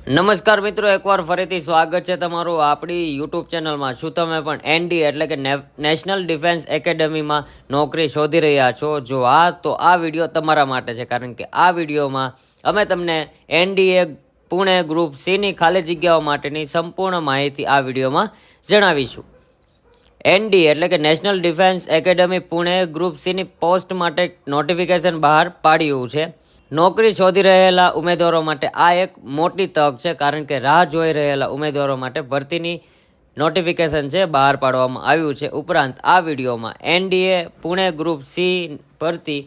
નમસ્કાર મિત્રો, એકવાર ફરીથી સ્વાગત છે તમારું આપણી યુટ્યુબ ચેનલમાં. શું તમે પણ એનડી એટલે કે નેશનલ ડિફેન્સ એકેડમીમાં નોકરી શોધી રહ્યા છો? જો હા, તો આ વિડીયો તમારા માટે છે, કારણ કે આ વિડીયોમાં અમે તમને એનડીએ પુણે ગ્રુપ સીની ખાલી જગ્યાઓ માટેની સંપૂર્ણ માહિતી આ વિડીયોમાં જણાવીશું. એનડી એટલે કે national defence academy Pune group સીની પોસ્ટ માટે નોટિફિકેશન બહાર પાડ્યું છે. નોકરી શોધી રહેલા ઉમેદવારો માટે આ એક મોટી તક છે, કારણ કે રાહ જોઈ રહેલા ઉમેદવારો માટે ભરતીની નોટિફિકેશન છે બહાર પાડવામાં આવ્યું છે. ઉપરાંત આ વિડીયોમાં એનડીએ પુણે ગ્રુપ સી ભરતી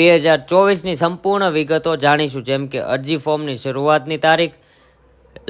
2024ની સંપૂર્ણ વિગતો જાણીશું, જેમ કે અરજી ફોર્મની શરૂઆતની તારીખ,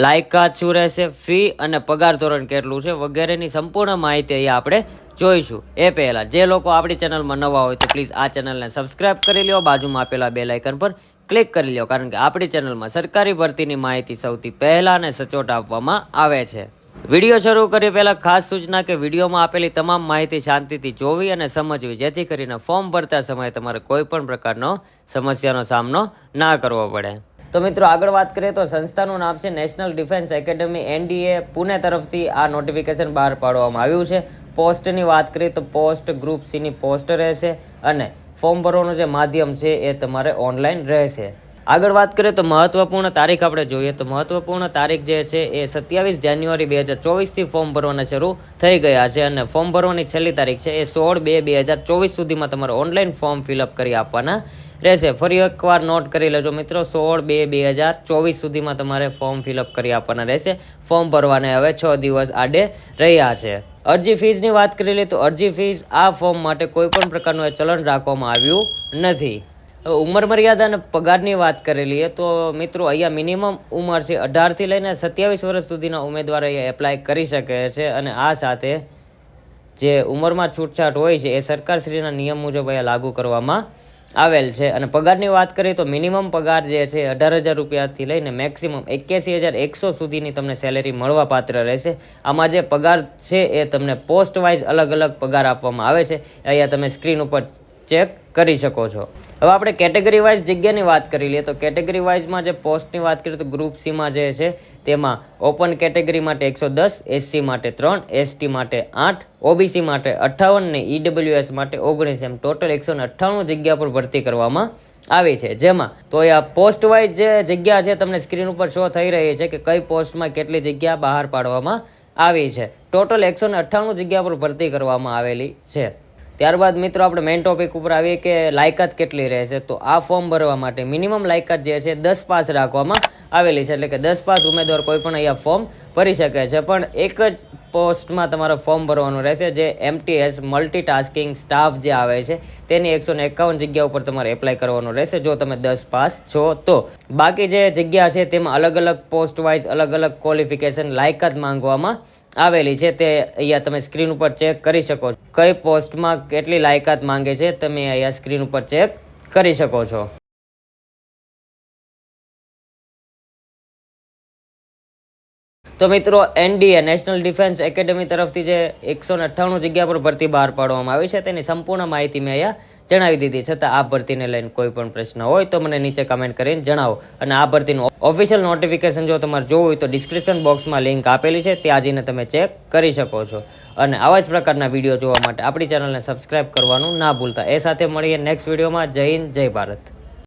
લાયકાત શું રહેશે, ફી અને પગાર ધોરણ કેટલું છે વગેરેની સંપૂર્ણ માહિતી અહીંયા આપણે જોઈશું. એ પહેલાં જે લોકો આપણી ચેનલમાં નવા હોય તો પ્લીઝ આ ચેનલને સબસ્ક્રાઇબ કરી લો, બાજુમાં આપેલા બેલ આઇકન પર ક્લિક કરી લો, કારણ કે આપણી ચેનલમાં સરકારી ભરતીની માહિતી સૌથી પહેલાં અને સચોટ આપવામાં આવે છે. વિડીયો શરૂ કરીએ પહેલાં ખાસ સૂચના કે વિડીયોમાં આપેલી તમામ માહિતી શાંતિથી જોવી અને સમજવી, જેથી કરીને ફોર્મ ભરતા સમયે તમારે કોઈ પણ પ્રકારનો સમસ્યાનો સામનો ના કરવો પડે. તો મિત્રો, આગળ વાત કરીએ તો સંસ્થાનું નામ છે national defence academy. NDA Pune તરફથી આ નોટિફિકેશન બહાર પાડવામાં આવ્યું છે. પોસ્ટની વાત કરીએ તો પોસ્ટ ગ્રુપ સીની પોસ્ટ રહેશે અને ફોર્મ ભરવાનું જે માધ્યમ છે એ તમારે ઓનલાઈન રહેશે. આગળ વાત કરીએ તો મહત્વપૂર્ણ તારીખ આપણે જોઈએ તો મહત્વપૂર્ણ તારીખ જે છે એ 27 જાન્યુઆરી 2024થી ફોર્મ ભરવાના શરૂ થઈ ગયા છે અને ફોર્મ ભરવાની છેલ્લી તારીખ છે એ 16/2/2024 સુધીમાં તમારે ઓનલાઈન ફોર્મ ફિલઅપ કરી આપવાના રહેશે. ફરી એકવાર નોટ કરી લેજો મિત્રો, 16/2/2024 સુધીમાં તમારે ફોર્મ ફિલઅપ કરી આપવાના રહેશે. ફોર્મ ભરવાને હવે 6 દિવસ આડે રહ્યા છે. અરજી ફીસની વાત કરી લઈએ તો અરજી ફીસ આ ફોર્મ માટે કોઈ પણ પ્રકારનું ચલણ રાખવામાં આવ્યું નથી. ઉંમર મર્યાદા અને પગારની વાત કરી લઈએ તો મિત્રો, અહીંયા મિનિમમ ઉંમર છે 18થી લઈને 27 વર્ષ સુધીના ઉમેદવાર અહીંયા એપ્લાય કરી શકે છે અને આ સાથે જે ઉંમરમાં છૂટછાટ હોય છે એ સરકારશ્રીના નિયમ મુજબ અહીંયા લાગુ કરવામાં આવેલ છે. અને પગારની વાત કરીએ તો મિનિમમ પગાર જે છે 18,000 રૂપિયાથી લઈને મેક્સિમમ 81,100 સુધીની તમને સેલેરી મળવા પાત્ર રહેશે. આમાં જે પગાર છે એ તમને પોસ્ટ વાઇઝ અલગ અલગ પગાર આપવામાં આવે છે, અહીંયા તમે સ્ક્રીન ઉપર ચેક કરી શકો છો. હવે આપણે કેટેગરી વાઇઝ જગ્યાની વાત કરી લઈએ તો કેટેગરી વાઇઝમાં જે પોસ્ટની વાત કરીએ તો ગ્રુપ સીમાં જે છે તેમાં ઓપન કેટેગરી માટે 110, એસસી માટે 3, એસટી માટે 8, ઓબીસી માટે 58 ને ઈડબ્લ્યુએસ માટે 19, એમ ટોટલ 198 જગ્યા પર ભરતી કરવામાં આવી છે. જેમાં તો આ પોસ્ટ વાઇઝ જે જગ્યા છે તમને સ્ક્રીન ઉપર શો થઈ રહી છે કે કઈ પોસ્ટમાં કેટલી જગ્યા બહાર પાડવામાં આવી છે. ટોટલ 198 જગ્યા પર ભરતી કરવામાં આવેલી છે. ત્યારબાદ મિત્રો, આપણે મેઇન ટોપિક ઉપર આવીએ કે લાયકાત કેટલી રહેશે. તો આ ફોર્મ ભરવા માટે મિનિમમ લાયકાત જે છે 10 પાસ રાખવામાં આવેલી છે, એટલે કે 10 પાસ ઉમેદવાર કોઈ પણ અહીંયા ફોર્મ ભરી શકે છે. પણ એક જ પોસ્ટમાં તમારે ફોર્મ ભરવાનું રહેશે, જે એમટીએસ મલ્ટીટાસ્કિંગ સ્ટાફ જે આવે છે તેની 151 જગ્યા ઉપર તમારે એપ્લાય કરવાનું રહેશે જો તમે 10 પાસ છો તો. બાકી જે જગ્યા છે તેમાં અલગ અલગ પોસ્ટ વાઇઝ અલગ અલગ ક્વોલિફિકેશન લાયકાત માંગવામાં આવેલી છે, તે અહીંયા તમે સ્ક્રીન ઉપર ચેક કરી શકો છો. કઈ પોસ્ટમાં કેટલી લાયકાત માંગે છે તમે અહીંયા સ્ક્રીન ઉપર ચેક કરી શકો છો. તો મિત્રો, એનડીએ નેશનલ ડિફેન્સ એકેડમી તરફથી જે 198 જગ્યા પર ભરતી બહાર પાડવામાં આવી છે તેની સંપૂર્ણ માહિતી મેં અહીંયા જણાવી દીધી. છતાં આ ભરતીને લઈને કોઈ પણ પ્રશ્ન હોય તો મને નીચે કમેન્ટ કરીને જણાવો. અને આ ભરતીનું ઓફિશિયલ નોટિફિકેશન જો તમારે જોવું હોય તો ડિસ્ક્રિપ્શન બોક્સમાં લિંક આપેલી છે, ત્યાં જઈને તમે ચેક કરી શકો છો. અને આવા જ પ્રકારના વિડીયો જોવા માટે આપણી ચેનલને સબસ્ક્રાઇબ કરવાનું ના ભૂલતા. એ સાથે મળીએ નેક્સ્ટ વિડીયોમાં. જય હિન્દ, જય ભારત.